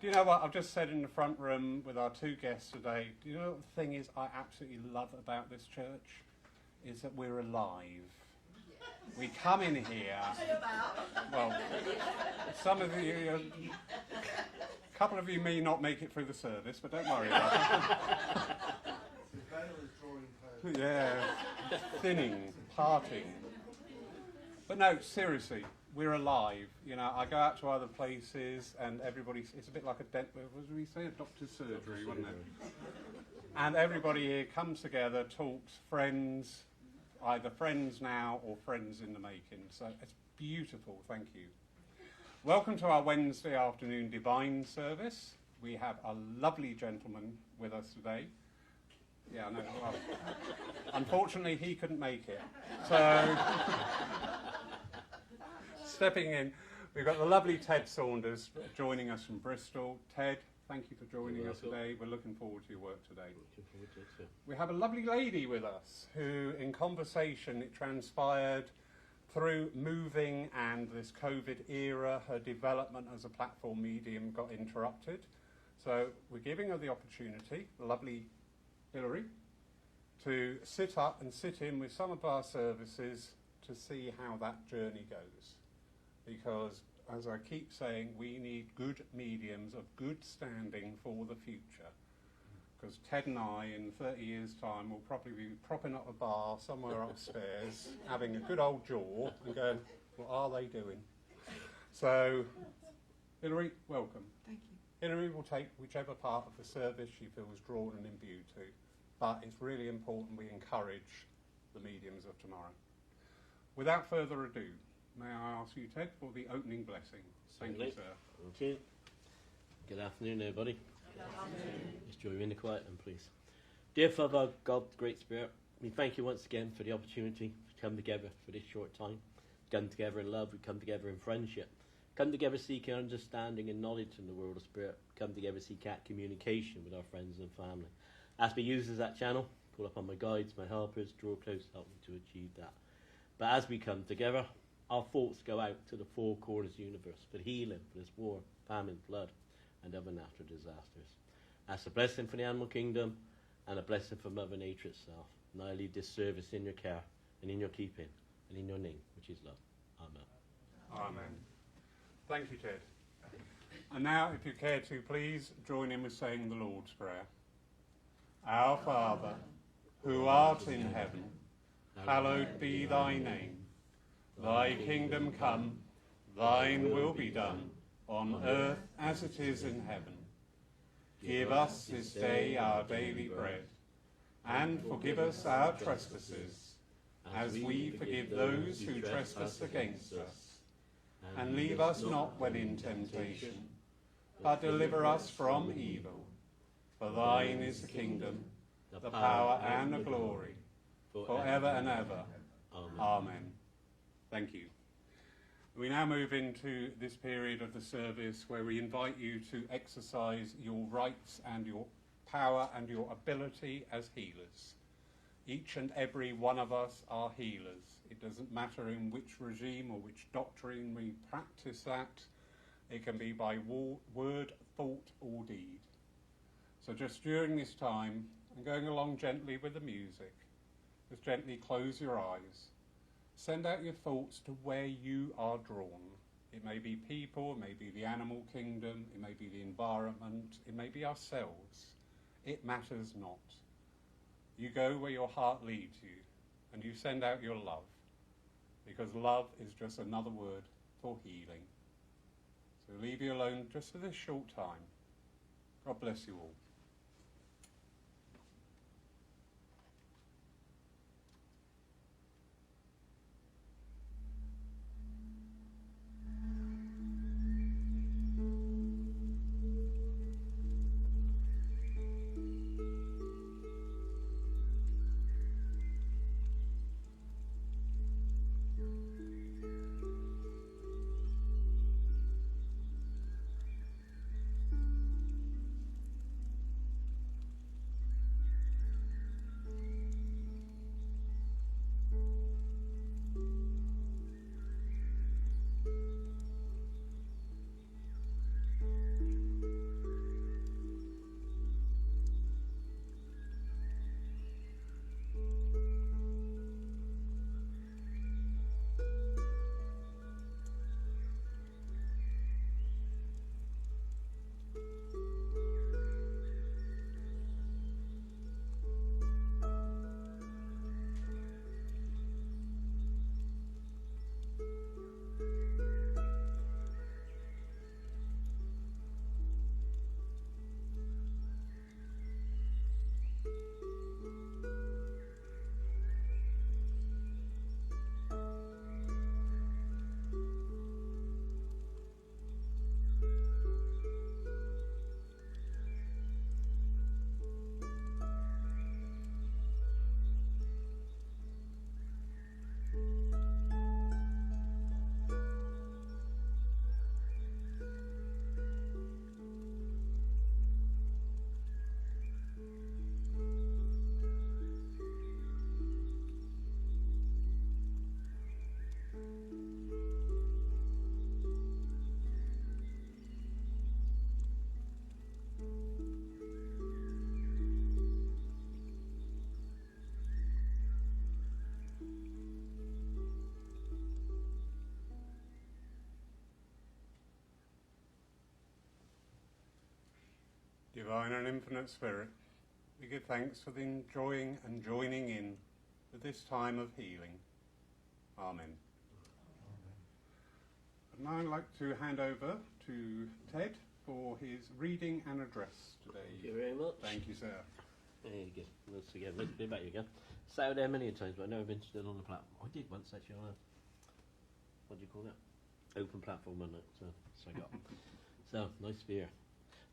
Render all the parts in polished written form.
Do you know what I've just said in the front room with our two guests today? Do you know what the thing is I absolutely love about this church? Is that we're alive. We come in here. Well, some of you, a couple of you may not make it through the service, but don't worry about it. The veil is drawing close. Yeah, thinning, parting. But no, seriously, we're alive. You know, I go out to other places and everybody, it's a bit like what did we say? A doctor's surgery, wasn't it? And everybody here comes together, talks, friends, either friends now or friends in the making. So it's beautiful, thank you. Welcome to our Wednesday afternoon divine service. We have a lovely gentleman with us today. Yeah, I know. Well, unfortunately, he couldn't make it. So, stepping in, we've got the lovely Ted Saunders joining us from Bristol. Ted, thank you for joining us today. We're looking forward to your work today. We have a lovely lady with us who, in conversation, it transpired through moving and this COVID era, her development as a platform medium got interrupted. So we're giving her the opportunity, the lovely Hilary, to sit up and sit in with some of our services to see how that journey goes. Because, as I keep saying, we need good mediums of good standing for the future. Because Ted and I, in 30 years' time, will probably be propping up a bar somewhere upstairs, having a good old jaw, and going, what are they doing? So, Hilary, welcome. Thank you. Hilary will take whichever part of the service she feels drawn and imbued to, but it's really important we encourage the mediums of tomorrow. Without further ado, may I ask you, Ted, for the opening blessing? Thank you, sir. Thank you. Good afternoon, everybody. Good afternoon. Just join me in the quiet, then, please. Dear Father, God, Great Spirit, we thank you once again for the opportunity to come together for this short time. Come together in love, we come together in friendship. Come together seeking understanding and knowledge in the world of spirit. Come together seeking out communication with our friends and family. As we use that channel, call upon my guides, my helpers, draw close, help me to achieve that. But as we come together, our thoughts go out to the four corners of the universe for healing, for this war, famine, flood, and other natural disasters. That's a blessing for the animal kingdom and a blessing for Mother Nature itself. And I leave this service in your care and in your keeping and in your name, which is love. Amen. Amen. Thank you, Ted. And now, if you care to, please join in with saying the Lord's Prayer. Our Father, who art in heaven, hallowed be thy name. Thy kingdom come, thine will be done, on earth as it is in heaven. Give us this day our daily bread, and forgive us our trespasses, as we forgive those who trespass against us. And leave us not when in temptation, but deliver us from evil. For thine is the kingdom, the power and the glory, forever and ever. Amen. Thank you. We now move into this period of the service where we invite you to exercise your rights and your power and your ability as healers. Each and every one of us are healers. It doesn't matter in which regime or which doctrine we practice that. It can be by word, thought or deed. So just during this time, and going along gently with the music, just gently close your eyes. Send out your thoughts to where you are drawn. It may be people, it may be the animal kingdom, it may be the environment, it may be ourselves. It matters not. You go where your heart leads you, and you send out your love, because love is just another word for healing. So leave you alone just for this short time. God bless you all. Divine and infinite Spirit, we give thanks for the enjoying and joining in with this time of healing. Amen. And now I'd like to hand over to Ted for his reading and address today. Thank you very much. Thank you, sir. There you go. Once again, let's be back again. Sat there many times, but I've never been stood on the platform. I did once actually on a, what do you call that? Open platform, wasn't it? So I got. So, nice to be here.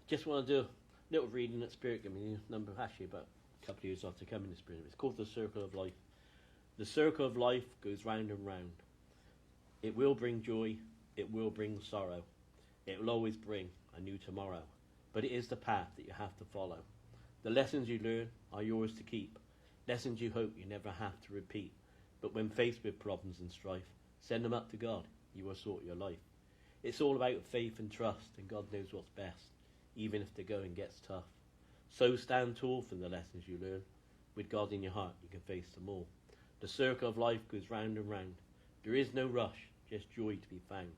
Just want to do a little reading that Spirit gave me a number, actually about a couple of years after coming to Spirit. It's called The Circle of Life. The circle of life goes round and round. It will bring joy, it will bring sorrow. It will always bring a new tomorrow. But it is the path that you have to follow. The lessons you learn are yours to keep. Lessons you hope you never have to repeat. But when faced with problems and strife, send them up to God. You will sort your life. It's all about faith and trust, and God knows what's best, even if the going gets tough. So stand tall from the lessons you learn. With God in your heart, you can face them all. The circle of life goes round and round. There is no rush, just joy to be found.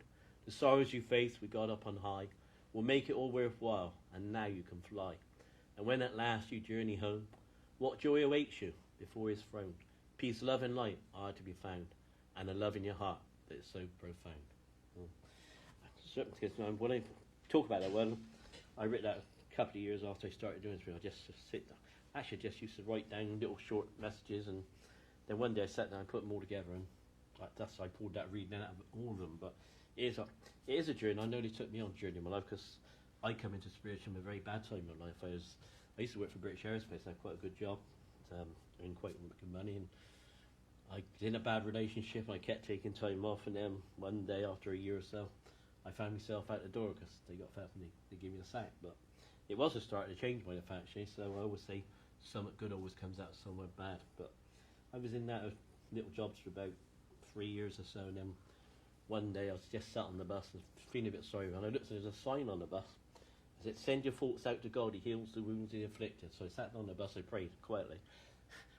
The sorrows you face with God up on high will make it all worthwhile, and now you can fly. And when at last you journey home, what joy awaits you before his throne? Peace, love and light are to be found, and a love in your heart that is so profound. When I talk about that, well, I read that a couple of years after I started doing this. I just sit down. Actually, I just used to write down little short messages, and then one day I sat down and put them all together, and I pulled that reading out of all of them. But it is a journey. I know they took me on a journey in my life, because I come into spiritual in a very bad time in my life. I used to work for British Aerospace. I had quite a good job, earned quite good money, and I was in a bad relationship. I kept taking time off, and then one day after a year or so, I found myself out the door because they got fed up and they gave me the sack. But it was a start to change my life, actually. So I always say something good always comes out of somewhere bad. But I was in that little jobs for about 3 years or so, and then one day I was just sat on the bus and feeling a bit sorry, and I looked, there's a sign on the bus. It said, "Send your thoughts out to God, he heals the wounds he afflicted." So I sat on the bus, I prayed quietly.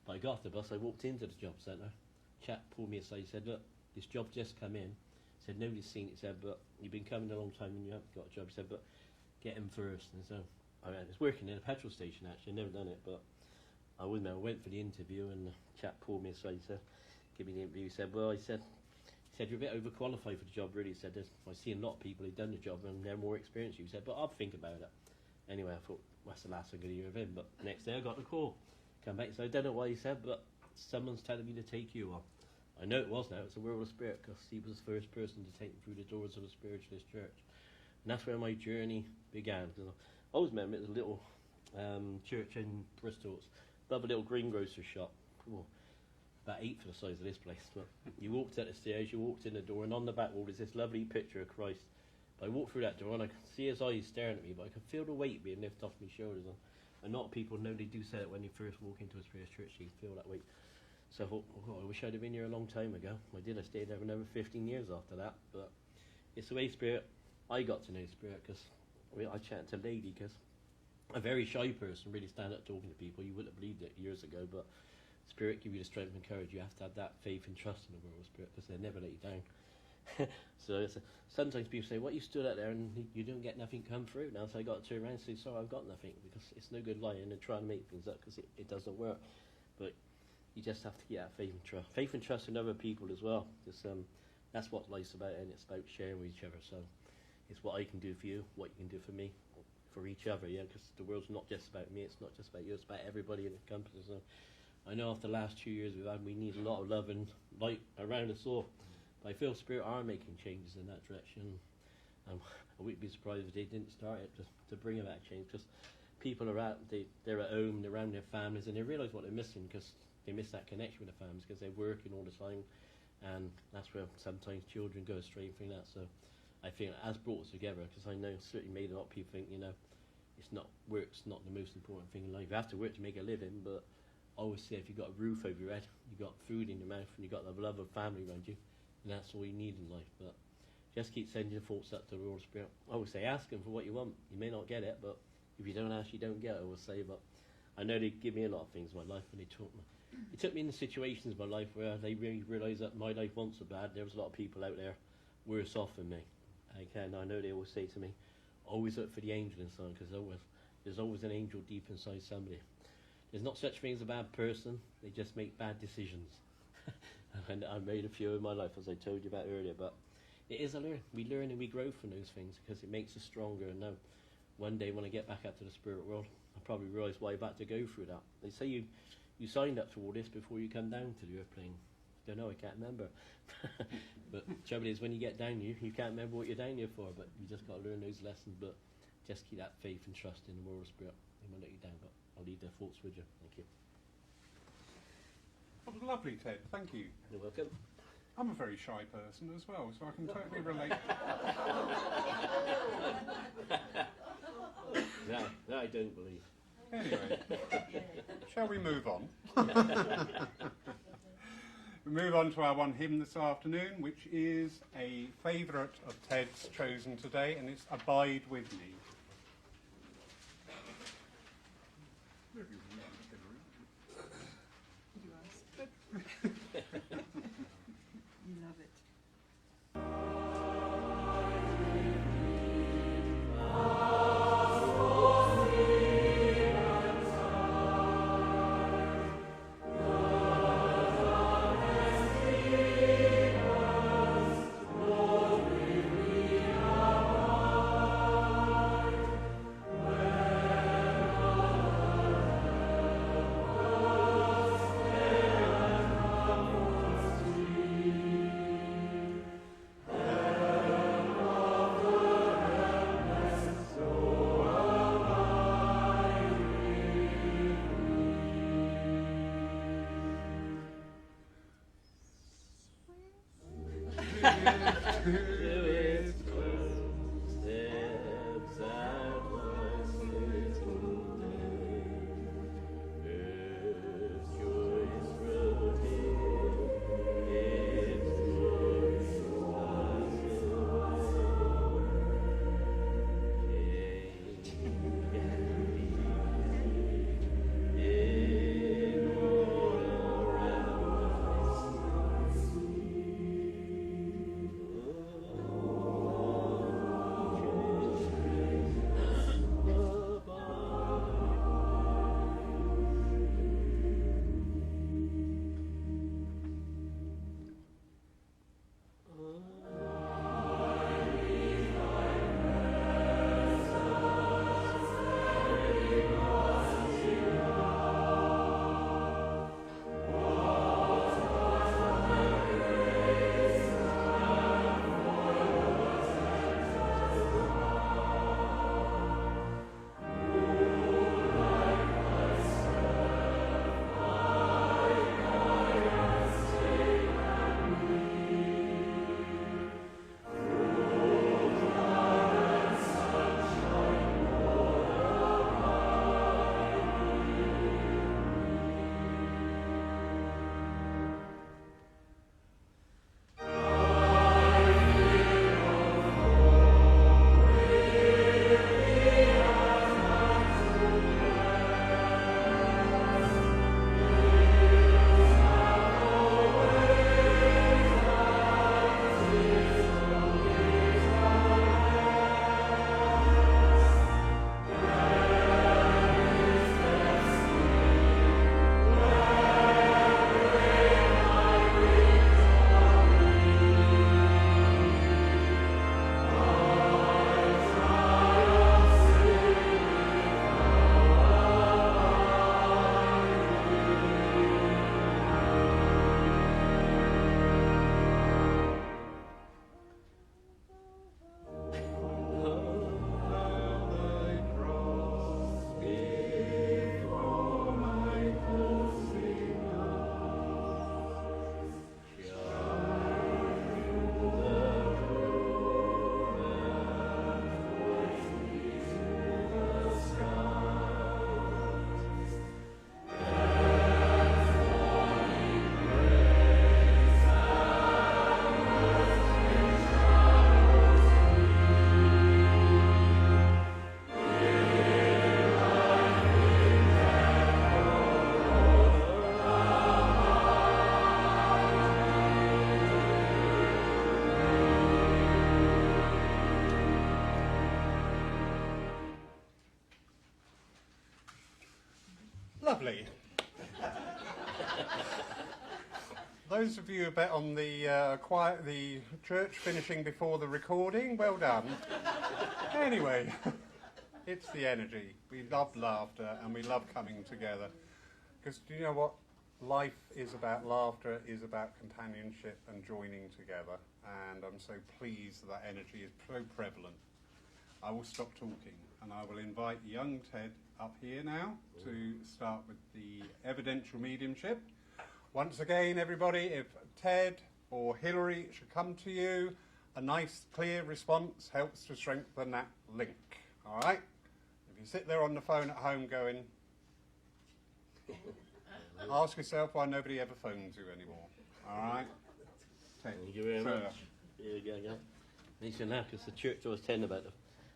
But I got off the bus, I walked into the job centre. Chap pulled me aside, he said, "Look, this job just come in." He said, "Nobody's seen it." He said, "But you've been coming a long time and you haven't got a job." He said, "But get him first." And so I was working in a petrol station, actually, never done it, but I went for the interview, and the chap pulled me aside, he said, "Give me the interview." He said, "Well," he said, "you're a bit overqualified for the job, really." He said, "I see a lot of people who've done the job and they're more experienced." He said, "But I'll think about it." Anyway, I thought, well, that's the last I'm going to hear of him. But the next day I got the call. Come back, so I don't know why he said, but someone's telling me to take you on. I know it was now, it's a World of Spirit, because he was the first person to take me through the doors of a spiritualist church. And that's where my journey began. Because I always remember it was a little church in Bristol. It's above a little greengrocer's shop. Oh, about 8 for the size of this place. But you walked up the stairs, you walked in the door, and on the back wall is this lovely picture of Christ. But I walked through that door and I could see his eyes staring at me, but I could feel the weight being lifted off my shoulders. And not people know, they do say that when you first walk into a spiritual church, you feel that weight. So I thought, oh, I wish I'd have been here a long time ago. I did. I stayed there for another 15 years after that. But it's the way Spirit, I got to know Spirit, because I chatted to a lady, because a very shy person really stand up talking to people. You wouldn't have believed it years ago, but Spirit give you the strength and courage. You have to have that faith and trust in the world of Spirit, because they'll never let you down. So sometimes people say, "What, you stood out there and you don't get nothing come through?" Now, so I got to turn around and say, "Sorry, I've got nothing," because it's no good lying and trying to make things up, because it doesn't work. But you just have to get that faith and trust in other people as well, because that's what life's about, and it's about sharing with each other. So it's what I can do for you, what you can do for me, for each other, yeah, because the world's not just about me, it's not just about you, it's about everybody in the company. So I know after the last 2 years we've had, we need a lot of love and light around us all. But I feel Spirit are making changes in that direction. I wouldn't be surprised if they didn't start it to bring about change, because people are out, they're at home, they're around their families, and they realise what they're missing, because they miss that connection with their families, because they're working all the time, and that's where sometimes children go astray from that. So I think it has brought us together, because I know it's certainly made a lot of people think, it's not work's not the most important thing in life. You have to work to make a living, but I always say if you've got a roof over your head, you've got food in your mouth, and you've got the love of family around you, and that's all you need in life. But just keep sending your thoughts up to the Holy Spirit. I always say, ask him for what you want. You may not get it, but if you don't ask, you don't get it, I always say. But I know they give me a lot of things in my life, and they took me in the situations in my life where they really realised that my life wasn't so bad. There was a lot of people out there worse off than me. And I know they always say to me, always look for the angel inside, because There's always an angel deep inside somebody. There's not such thing as a bad person, they just make bad decisions. And I made a few in my life, as I told you about earlier, but it is a learn. We learn and we grow from those things because it makes us stronger. And now, one day when I get back out to the spirit world, I'll probably realise why I've had to go through that. They say you signed up for all this before you come down to the airplane. Don't know, I can't remember. But the trouble is, when you get down here, you can't remember what you're down here for, but you just got to learn those lessons. But just keep that faith and trust in the world of spirit. They won't let you down, but I'll leave their thoughts with you. Thank you. Oh, lovely, Ted. Thank you. You're welcome. I'm a very shy person as well, so I can totally relate. That I don't believe. Anyway, shall we move on? We move on to our one hymn this afternoon, which is a favourite of Ted's chosen today, and it's Abide With Me. You asked. You love it. Lovely. Those of you who bet on the church finishing before the recording, well done. Anyway, it's the energy. We love laughter and we love coming together. Because do you know what? Life is about laughter, is about companionship and joining together. And I'm so pleased that energy is so prevalent. I will stop talking and I will invite young Ted up here now to start with the evidential mediumship. Once again, everybody, if Ted or Hilary should come to you, a nice, clear response helps to strengthen that link. All right? If you sit there on the phone at home going, ask yourself why nobody ever phones you anymore. All right? Ted, Thank you very much. Here we go. Mention that because the church I was telling about,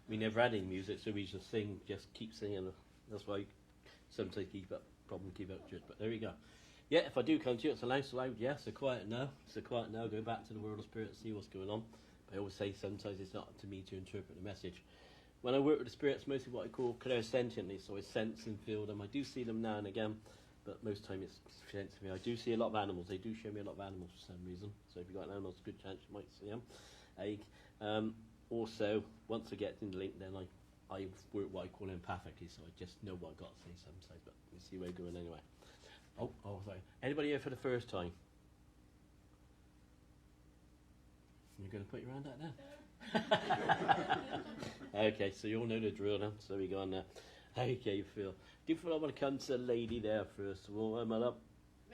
we never had any music, so we just sing, just keep singing. That's why sometimes keep up church. But there you go. Yeah, if I do come to you, it's a loud, yes, so quiet now. Go back to the world of spirit and see what's going on. But I always say sometimes it's not up to me to interpret the message. When I work with the spirits, mostly what I call clairsentiently, so I sense and feel them. I do see them now and again, but most time it's sent to me. I do see a lot of animals. They do show me a lot of animals for some reason. So if you've got an animal, it's a good chance you might see them. Also, once I get in the link, then I work what I call empathically, so I just know what I've got to say sometimes, but we'll see where we're going anyway. Oh, sorry. Anybody here for the first time? You're going to put your hand out now? Okay, so you all know the drill now, so we go on now. Okay, you feel. Do you feel I want to come to the lady there first of all, my love?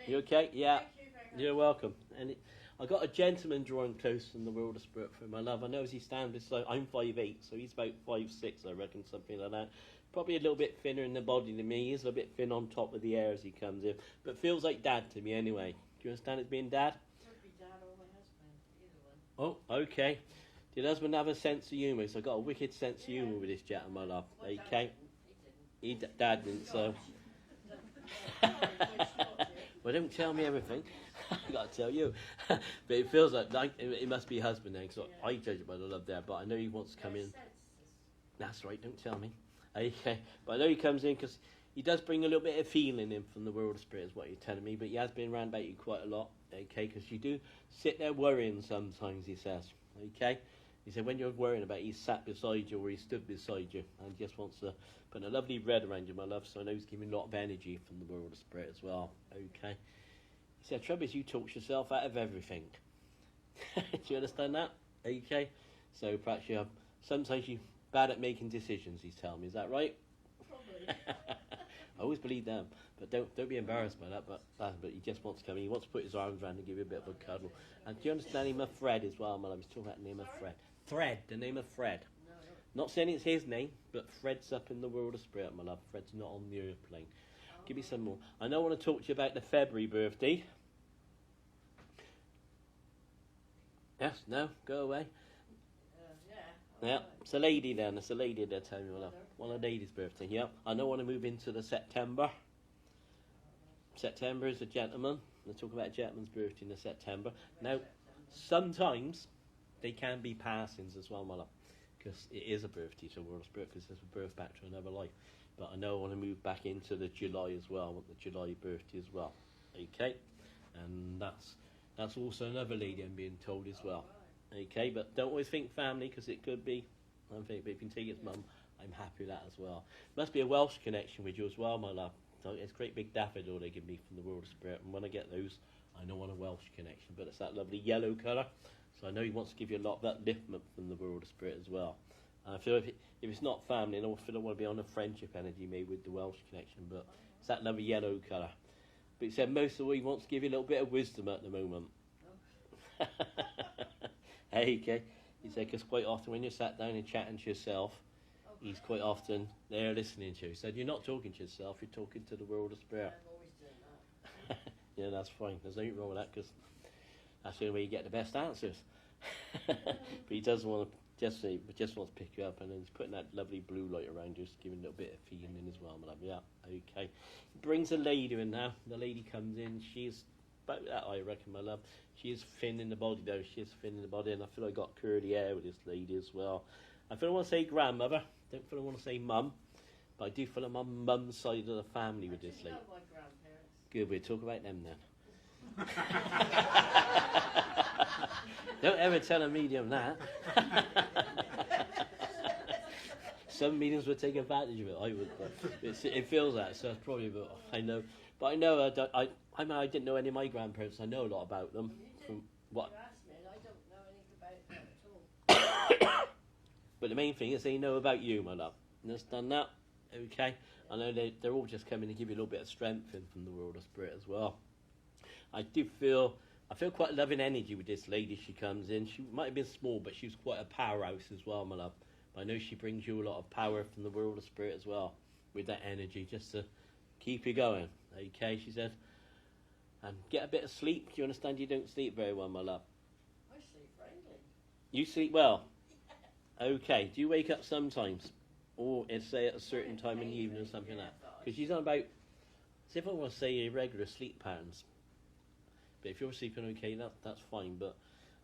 You okay? Yeah. Thank you very much. You're welcome. And I got a gentleman drawing close in the world of spirit for my love. I know as he stands beside, I'm 5'8", so he's about 5'6", I reckon, something like that. Probably a little bit thinner in the body than me. He's a bit thin on top of the air as he comes in, but feels like dad to me anyway. Do you understand it's being dad? Could be dad or my husband, either one. Oh, okay. Did your husband have a sense of humour? So I got a wicked sense of humour with this chat, my love. Well, Dad Okay. didn't. Dad didn't, so. Well, don't tell me everything. I got to tell you. But it feels like it must be your husband then, because I judge it by the love there, but I know he wants to come in. That's right, don't tell me. Okay, but I know he comes in because he does bring a little bit of feeling in from the world of spirit, is what you're telling me, but he has been around about you quite a lot, okay, because you do sit there worrying sometimes, he says, okay? He said when you're worrying about it, he's sat beside you or he stood beside you and just wants to put a lovely red around you, my love, so I know he's giving a lot of energy from the world of spirit as well, okay? He said, trouble is you talk yourself out of everything. Do you understand that? Okay? So perhaps you're bad at making decisions, he's telling me. Is that right? Probably. I always believe them, but don't be embarrassed by that. But he just wants to come in. He wants to put his arms around and give you a bit of a cuddle. And do you understand the name of Fred as well, my love? He's talking about the name of Fred. Fred, the name of Fred. No. Not saying it's his name, but Fred's up in the world of spirit, my love. Fred's not on the airplane. Give me some more. I know I want to talk to you about the February birthday. Yes, no, go away. Yeah. Yeah, it's a lady then. It's a lady there, tell me, my love. One of the ladies' birthday, yeah. I know I want to move into the September. September is a gentleman. We'll talk about a gentleman's birthday in the September. Now, sometimes they can be passings as well, my love. Because it is a birthday to World of Spirit, because it's a birth back to another life. But I know I want to move back into the July as well. I want the July birthday as well. Okay? And that's also another lady I'm being told as well. Okay, but don't always think family, because it could be. I'm thinking, but if you can take his mum, I'm happy with that as well. Must be a Welsh connection with you as well, my love. So it's a great big daffodil they give me from the world of spirit, and when I get those, I know I want a Welsh connection. But it's that lovely yellow colour, so I know he wants to give you a lot of that liftment from the world of spirit as well. And I feel if it's not family, I don't want to be on a friendship energy maybe with the Welsh connection, but it's that lovely yellow colour. But he said most of all he wants to give you a little bit of wisdom at the moment. Okay, he said because quite often when you're sat down and chatting to yourself, he's quite often there listening to you. He said you're not talking to yourself, you're talking to the world of spirit. I'm always doing that. Yeah, that's fine. There's nothing wrong with that because that's the only way you get the best answers. But he doesn't want to just wants to pick you up, and then he's putting that lovely blue light around you, just giving a little bit of feeling in as well, my love. Yeah, okay. He brings a lady in now. The lady comes in. She's about that, I reckon, my love. She is thin in the body, though. She is thin in the body, and I feel I got curly hair with this lady as well. I feel I want to say grandmother. Don't feel I want to say mum. But I do feel I'm on mum's side of the family with this I lady. didn't know my grandparents. Good, we'll talk about them then. Don't ever tell a medium that. Some mediums would take advantage of it. I would, but it feels that, so it's probably. But I know, I mean, I didn't know any of my grandparents. I know a lot about them. From what? You asked me, and I don't know anything about them at all. But the main thing is they know about you, my love. Understand that? Okay. I know they're all just coming to give you a little bit of strength in from the world of spirit as well. I feel quite a loving energy with this lady. She comes in. She might have been small, but she's quite a powerhouse as well, my love. But I know she brings you a lot of power from the world of spirit as well, with that energy, just to keep you going. Okay, she said. And get a bit of sleep. Do you understand? You don't sleep very well, my love. I sleep friendly. You sleep well. Okay. Do you wake up sometimes, or say at a certain time in the evening or something like that? Because she's on about, see if I want to say irregular sleep patterns. But if you're sleeping okay, that's fine. But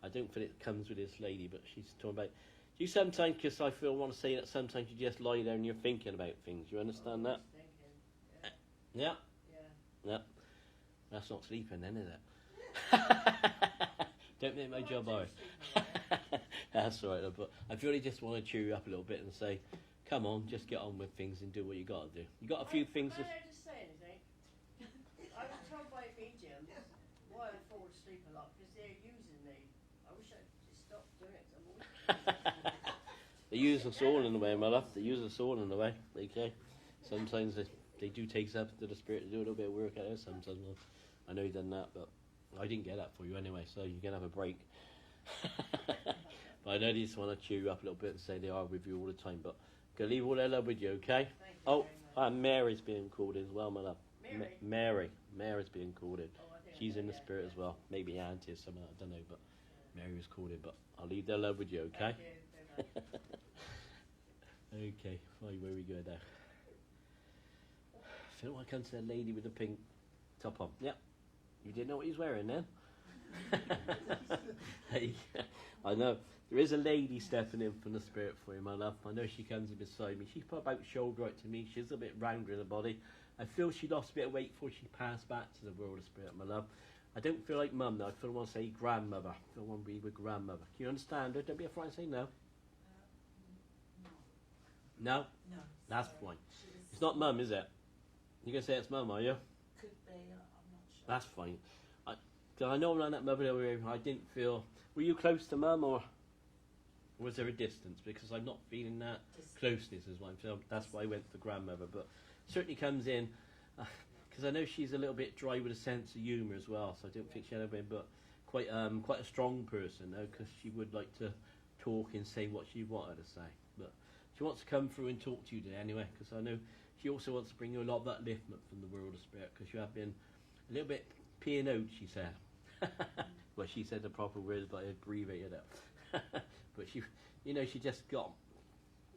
I don't feel it comes with this lady. But she's talking about. Do you sometimes, because I want to say that sometimes you just lie there and you're thinking about things. You understand that? Thinking. Yeah. Yeah. Yeah. That's not sleeping then, is it? Don't make my job hard. That's all right. But I really just want to cheer you up a little bit and say, come on, just get on with things and do what you got to do. You got a few things. Can I just say anything? I was told by mediums why I fall asleep a lot because they're using me. I wish I'd just stop doing it. 'Cause I'm always They use us all in a way, my love. They use us all in a way. Okay. Sometimes they do take us up to the spirit to do a little bit of work out there. Sometimes I know you've done that, but I didn't get that for you anyway, so you can have a break. But I know they just want to cheer you up a little bit and say they are with you all the time. But gonna leave all their love with you, okay? Thank you Oh, very much. and Mary's being called in as well, my love. Mary? Mary's being called in. Oh, I didn't She's know in the yet. spirit as well. Maybe Auntie or something, I don't know, but Mary was called in. But I'll leave their love with you, okay? Thank you very much. Okay, fine, where we go now? Feel like I come to the lady with the pink top on. Yep. You didn't know what he's wearing then? Hey, I know. There is a lady stepping in from the spirit for you, my love. I know she comes in beside me. She's put about shoulder right to me. She's a bit rounder in the body. I feel she lost a bit of weight before she passed back to the world of spirit, my love. I don't feel like mum though. I feel I want to say grandmother. I feel I want to be with grandmother. Can you understand her? Don't be afraid to say no. No? No. That's sorry. fine. She was- It's not mum, is it? You're going to say it's mum, are you? Could be, I'm not sure. That's fine. I know around that mother area, I didn't feel... Were you close to mum, or was there a distance? Because I'm not feeling that Just- closeness as well. So that's why I went for grandmother. But certainly comes in... Because I know she's a little bit dry with a sense of humour as well, so I don't think she had a bit, but quite a strong person, though, because she would like to talk and say what she wanted to say. But she wants to come through and talk to you today anyway, because I know she also wants to bring you a lot of upliftment from the world of spirit, because you have been a little bit P&O'd, she said. Well, she said the proper words, but I abbreviated it. But she, she just got...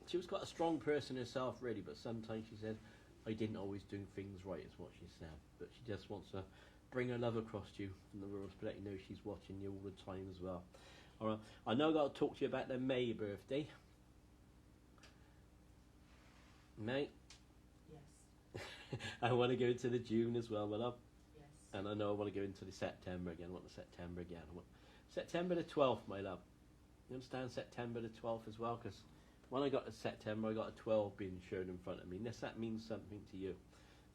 She was quite a strong person herself, really, but sometimes she said, I didn't always do things right, is what she said. But she just wants to bring her love across to you from the world, but let you know she's watching you all the time as well. All right, I know I've got to talk to you about their May birthday. May? Yes. I want to go into the June as well, my love. Yes. And I know I want to go into the September again. I want the September again. I want September the 12th, my love. You understand September the 12th as well? Because when I got to September, I got a 12 being shown in front of me. Unless that means something to you.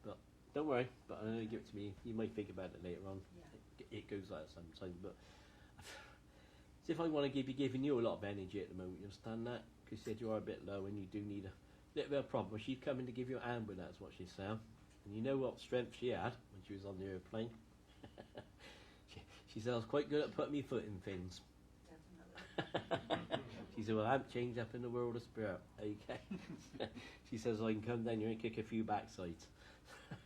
But don't worry. But I know you give it to me. You might think about it later on. Yeah. It goes like that sometimes. But as if I want to be giving you a lot of energy at the moment. You understand that? Because you said you are a bit low and you do need a little bit of problem. She's coming to give you a hand with that, is what she's saying. And you know what strength she had when she was on the airplane. she said I was quite good at putting my foot in things. Definitely. She said, well, I haven't changed up in the world of spirit. Okay. She says, I can come down here and kick a few backsides.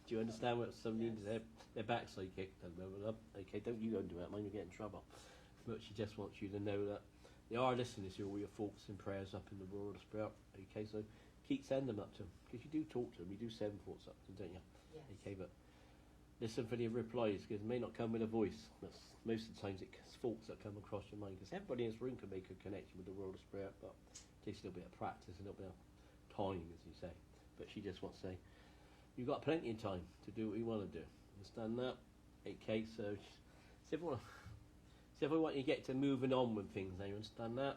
Do you understand what some needs their backside kicked? Okay, don't you go and do that, man, you'll get in trouble. But she just wants you to know that they are listening to all your thoughts and prayers up in the world of spirit. Okay, so keep sending them up to them. Because you do talk to them, you do send thoughts up to them, don't you? Yes. Okay, but listen for the replies, because it may not come with a voice. That's, most of the times it's thoughts that come across your mind, because everybody in this room can make a connection with the world of spirit, but it takes a little bit of practice, a little bit of time, as you say. but she just wants to say, you've got plenty of time to do what you want to do. Understand that? Okay, so see if I want you to get to moving on with things now, you understand that?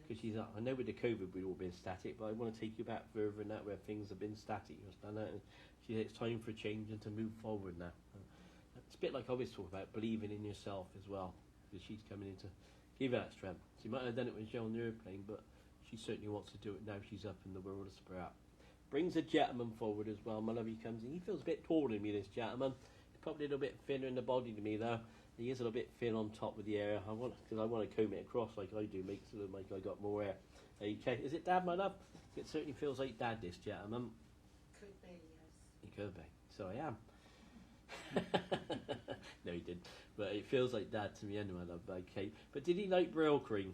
Because she's like, I know with the COVID we've all been static, but I want to take you back further in that where things have been static, you understand that? And she said it's time for a change and to move forward now. It's a bit like I always talk about believing in yourself as well, because she's coming in to give you that strength. She might have done it when she was on the airplane, but she certainly wants to do it now she's up in the world of spirit. Brings a gentleman forward as well. My love, he comes in. He feels a bit taller than me, this gentleman. He's probably a little bit thinner in the body than me, though. He is a little bit thin on top with the hair. Because I want to comb it across like I do, makes it look like I got more hair. Okay, is it Dad, my love? It certainly feels like Dad, this gentleman. Could be, yes. He could be. So I am. No, he didn't. But it feels like Dad to me anyway, my love. Okay. But did he like Brill cream?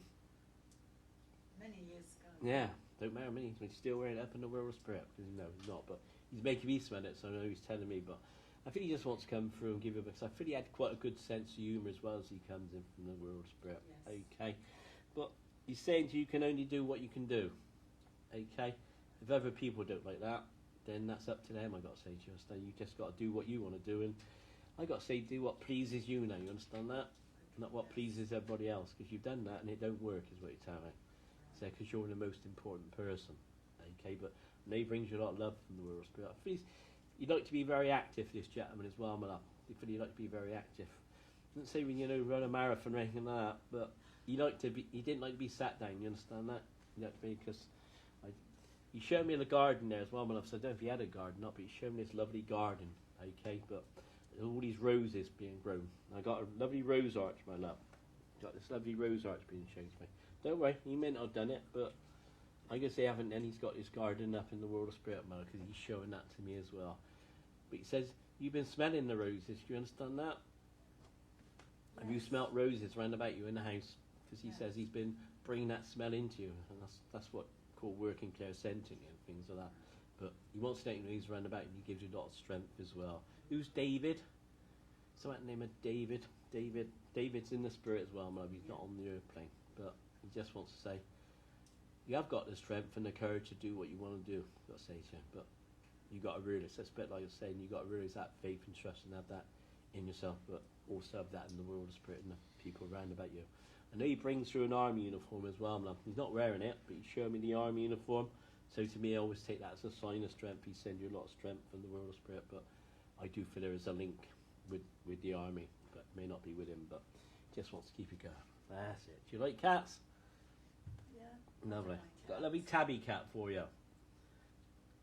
Many years ago. Yeah. Don't matter me. He's still wearing it up in the world of spirit. Because no, he's not. But he's making me smell it, so I know he's telling me. But I think he just wants to come through and give you, because I feel he had quite a good sense of humour as well as he comes in from the world of spirit. Yes. Okay. But he's saying to you, you can only do what you can do. Okay. If other people don't like that, then that's up to them, I got to say to you. So you just got to do what you want to do, and I got to say, do what pleases you now. You understand that? Not what pleases everybody else, because you've done that and it don't work, is what you're telling me. So, because you're the most important person. Okay, but May brings you a lot of love from the world of spirit. Please, you'd like to be very active, this gentleman as well, my love. You'd like to be very active. I didn't say when you run a marathon or anything like that, but you didn't like to be sat down. You understand that? You like to be, because you showed me the garden there as well, my love. So I don't know if you had a garden or not, but you showed me this lovely garden. Okay, but all these roses being grown. I got a lovely rose arch, my love. Got this lovely rose arch being shown to me. Don't worry, he meant I've done it, but I guess they haven't. And he's got his garden up in the world of spirit, my love, because he's showing that to me as well. But he says, you've been smelling the roses. Do you understand that? Yes. Have you smelt roses round about you in the house? Because he Yes. says he's been bringing that smell into you, and that's what called working clairsentient and things like that. But he wants to let you know he's round about, and he gives you a lot of strength as well. Who's David? Something name of David. David's in the spirit as well, my love. He's not on the airplane, but he just wants to say, you have got the strength and the courage to do what you want to do. I've got to say to you, but you got to realise. That's a bit like you're saying. You got to realise that faith and trust and have that in yourself, but also have that in the world of spirit and the people around about you. I know he brings through an army uniform as well, my love. He's not wearing it, but he showed me the army uniform. So to me, I always take that as a sign of strength. He sends you a lot of strength from the world of spirit, but I do feel there is a link with the army, but may not be with him, but just wants to keep you going. That's it. Do you like cats? Yeah. Lovely. I like Got a cats. lovely tabby cat for you.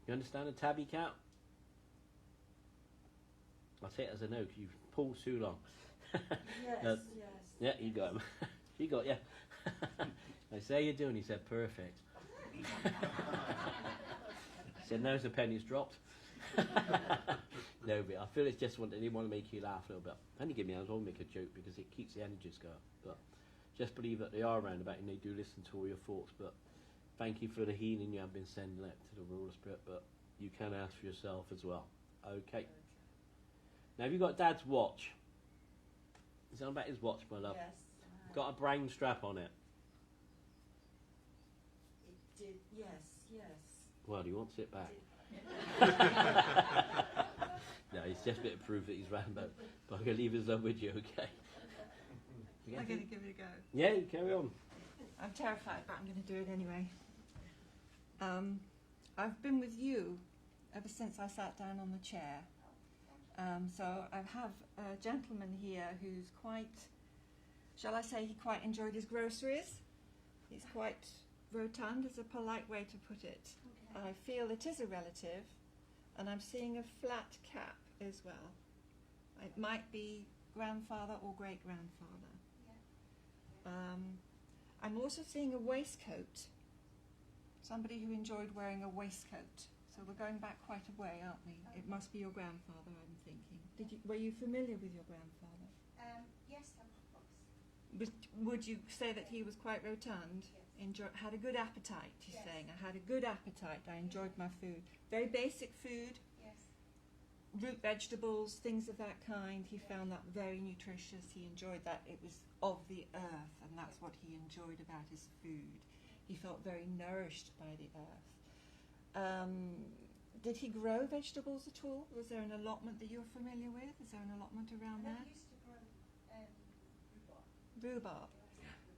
You understand a tabby cat? I'll take it as a no, because you've pulled too long. Yes, No. yes. Yeah, you got him. She got you. I say, how you doing? He said, perfect. He said, now's the penny's dropped. No, but I feel it's just they want to make you laugh a little bit. Only give me I will make a joke because it keeps the energies going. But just believe that they are around about and they do listen to all your thoughts. But thank you for the healing you have been sending out to the world of spirit. But you can ask for yourself as well. Okay. Now, have you got Dad's watch? Is that about his watch, my love? Yes. Got a brown strap on it. It did. Yes. Well, he wants it back. Did. No, it's just a bit of proof that he's round about. But I'm going to leave his love with you, okay? I'm going to give it a go. Yeah, you carry on. I'm terrified, but I'm going to do it anyway. I've been with you ever since I sat down on the chair. So I have a gentleman here who's quite, shall I say, he quite enjoyed his groceries. He's quite rotund, is a polite way to put it. I feel it is a relative, and I'm seeing a flat cap as well. It might be grandfather or great-grandfather. I'm also seeing a waistcoat. Somebody who enjoyed wearing a waistcoat. So we're going back quite a way, aren't we? It must be your grandfather, I'm thinking. Were you familiar with your grandfather? Yes, of course. Would you say that he was quite rotund? Yes. Had a good appetite, he's Yes. saying. I had a good appetite. I enjoyed my food. Very basic food, Yes. root vegetables, things of that kind. He found that very nutritious. He enjoyed that. It was of the earth, and that's what he enjoyed about his food. He felt very nourished by the earth. Did he grow vegetables at all? Was there an allotment that you're familiar with? Is there an allotment around And I there? used to grow rhubarb. Rhubarb.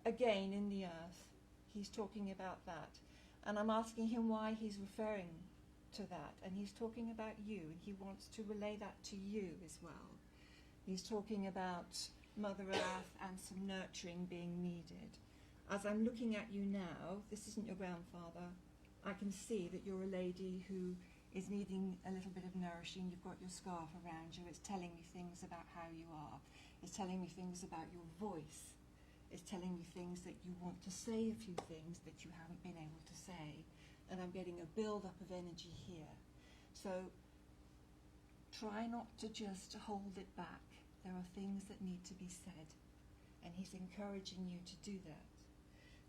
Again, in the earth. He's talking about that. And I'm asking him why he's referring to that. And he's talking about you, and he wants to relay that to you as well. He's talking about Mother Earth and some nurturing being needed. As I'm looking at you now, this isn't your grandfather, I can see that you're a lady who is needing a little bit of nourishing. You've got your scarf around you. It's telling me things about how you are. It's telling me things about your voice. It's telling me things that you want to say, a few things that you haven't been able to say. And I'm getting a build-up of energy here. So try not to just hold it back. There are things that need to be said. And he's encouraging you to do that.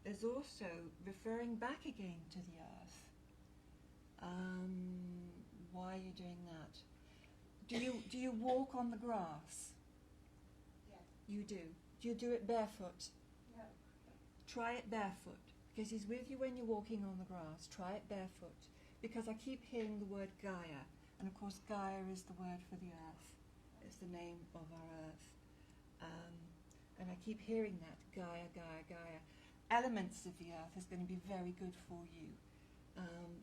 There's also referring back again to the earth. Why are you doing that? Do you walk on the grass? Yeah. You do. Do you do it barefoot? No. Try it barefoot, because he's with you when you're walking on the grass. Try it barefoot, because I keep hearing the word Gaia, and of course Gaia is the word for the earth. It's the name of our earth. And I keep hearing that, Gaia, Gaia, Gaia. Elements of the earth is going to be very good for you.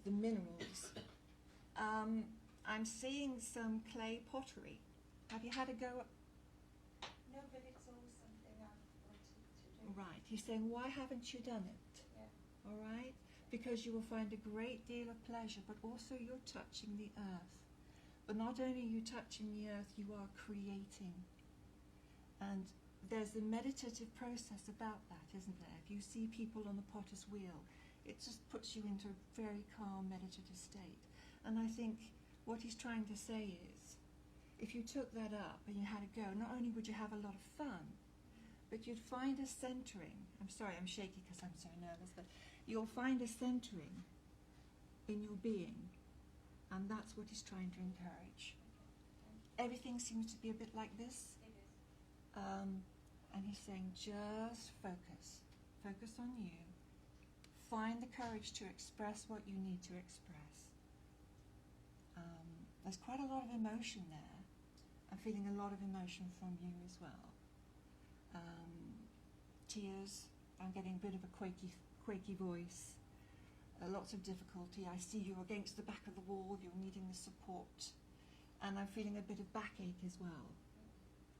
The minerals. I'm seeing some clay pottery. Have you had a go at... No, but it's always something I've wanted to do. Right, he's saying, why haven't you done it? Yeah. All right? Because you will find a great deal of pleasure, but also you're touching the earth. But not only are you touching the earth, you are creating. And there's a meditative process about that, isn't there? If you see people on the potter's wheel, it just puts you into a very calm, meditative state. And I think what he's trying to say is, if you took that up and you had a go, not only would you have a lot of fun, but you'd find a centering. I'm sorry, I'm shaky because I'm so nervous, but you'll find a centering in your being, and that's what he's trying to encourage. Everything seems to be a bit like this. It is. And he's saying, just focus. Focus on you. Find the courage to express what you need to express. There's quite a lot of emotion there. I'm feeling a lot of emotion from you as well. Tears. I'm getting a bit of a quaky voice. Lots of difficulty. I see you against the back of the wall. You're needing the support. And I'm feeling a bit of backache as well.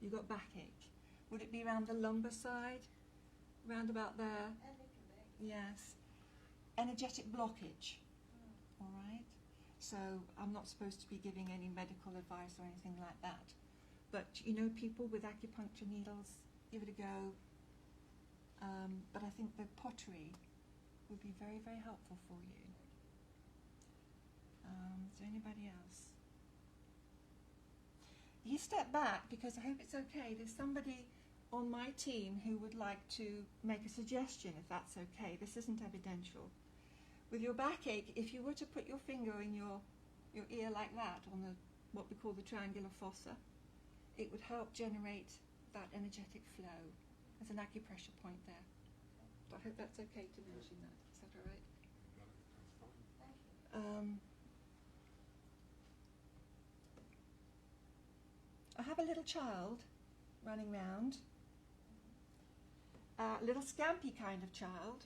You got backache. Would it be around the lumbar side? Round about there? A little bit. Yes. Energetic blockage. All right? So I'm not supposed to be giving any medical advice or anything like that. But you know, people with acupuncture needles, give it a go. But I think the pottery would be very, very helpful for you. Is there anybody else? You step back because I hope it's okay. There's somebody on my team who would like to make a suggestion, if that's okay. This isn't evidential. With your backache, if you were to put your finger in your ear like that, on the what we call the triangular fossa, it would help generate that energetic flow. There's an acupressure point there. I hope that's okay to mention that. Is that all right? Thank you. I have a little child running round, a little scampy kind of child,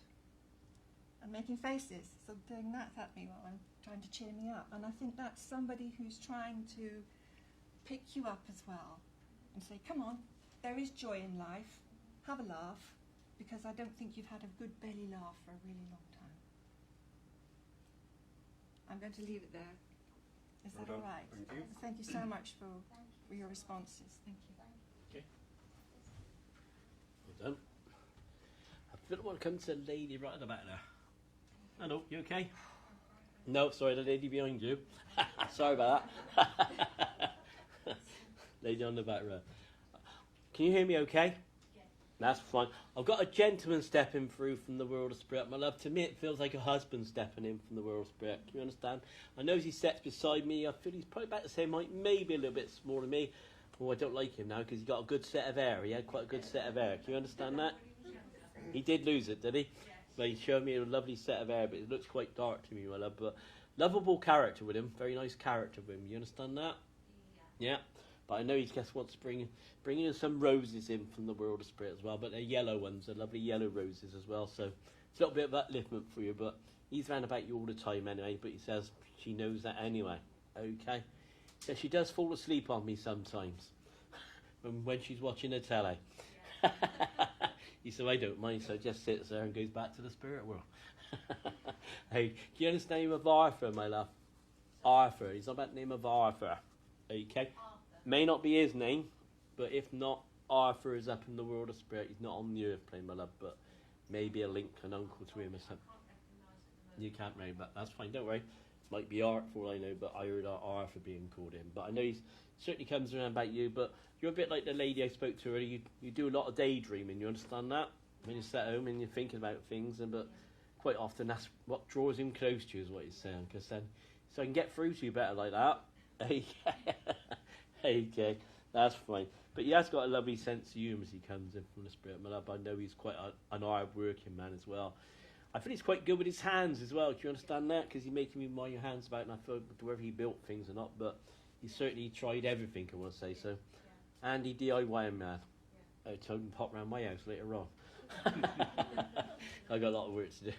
and making faces, so doing that at me while I'm trying to cheer me up. And I think that's somebody who's trying to pick you up as well and say, come on, there is joy in life, have a laugh, because I don't think you've had a good belly laugh for a really long time. I'm going to leave it there. Is Well that all done. right? Thank you. Thank you so much for Thank you. your responses. Thank you. Thank you. Well done. I feel I want to come to the lady right at the back there. Hello, you okay? No, sorry, the lady behind you. Sorry about that. Lady on the back row. Can you hear me okay? Yeah. That's fine. I've got a gentleman stepping through from the world of spirit, my love. To me, it feels like a husband stepping in from the world of spirit. Can you understand? I know as he sits beside me, I feel he's probably about the same height, maybe a little bit smaller than me. Oh, I don't like him now because he's got a good set of hair. He had quite a good set of hair. Can you understand that? He did lose it, did he? But he showed me a lovely set of hair, but it looks quite dark to me, my love. But Lovable character with him, very nice character with him. You understand that? Yeah. But I know he just wants to bring in some roses in from the world of spirit as well. But they're yellow ones, they're lovely yellow roses as well. So it's a little bit of upliftment for you. But he's round about you all the time anyway. But he says she knows that anyway. Okay. So she does fall asleep on me sometimes when she's watching the telly. He said, I don't mind, so just sits there and goes back to the spirit world. Hey, do you understand the name of Arthur, my love? Arthur. He's not about the name of Arthur. Okay? May not be his name, but if not, Arthur is up in the world of spirit. He's not on the earth plane, my love, but maybe a link, an uncle to him or something. You can't marry, but that's fine, don't worry. Might be Art for all I know, but I heard Arthur being called in. But I know he certainly comes around about you, but you're a bit like the lady I spoke to earlier. You do a lot of daydreaming, you understand that? When you sit at home and you're thinking about things, but quite often that's what draws him close to you, is what he's saying, because then, so I can get through to you better like that. Okay, that's fine. But he has got a lovely sense of humour as he comes in from the spirit, my love. I know he's quite an hard-working man as well. I think he's quite good with his hands as well. Do you understand that? Because he's making me mind your hands about, and I feel whether he built things or not, but he certainly tried everything, I want to say so. And he DIY man. I told him to pop round my house later on. I got a lot of work to do.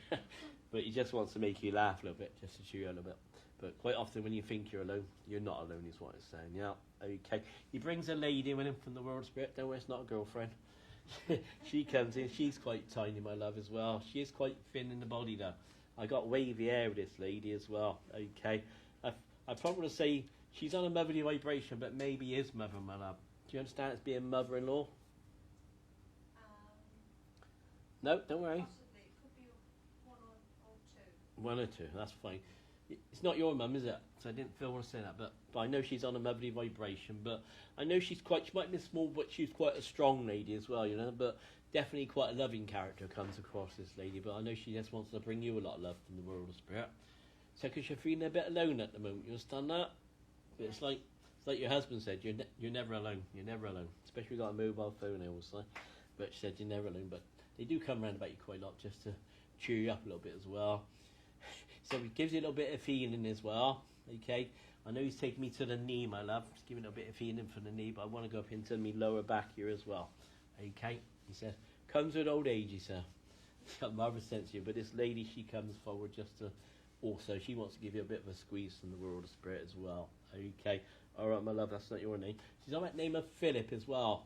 But he just wants to make you laugh a little bit, just to cheer you a little bit. But quite often when you think you're alone, you're not alone, is what it's saying. Yeah, okay. He brings a lady with him from the world of spirit. Don't worry, it's not a girlfriend. She comes in. She's quite tiny, my love, as well. She is quite thin in the body, though. I got wavy hair with this lady as well. Okay. I probably want to say she's on a motherly vibration, but maybe his mother, my love. Do you understand it's being mother-in-law? No, don't worry. Possibly. It could be one or two. One or two, that's fine. It's not your mum, is it? So I didn't feel want to say that, but I know she's on a motherly vibration. But I know she might be small, but she's quite a strong lady as well, you know. But definitely quite a loving character comes across this lady. But I know she just wants to bring you a lot of love from the world of spirit. So because you're feeling a bit alone at the moment, you understand that? But it's like your husband said, you're never alone. You're never alone, especially if you've got a mobile phone, I always say. But she said you're never alone. But they do come around about you quite a lot just to cheer you up a little bit as well. So it gives you a little bit of feeling as well, okay? I know he's taking me to the knee, my love. Just giving a little bit of feeling for the knee, but I want to go up into my lower back here as well, okay? He said, comes with old age, he said. He's got marvellous sense here, but this lady, she comes forward just to also, she wants to give you a bit of a squeeze from the world of spirit as well, okay? All right, my love, that's not your name. She's on that name of Philip as well.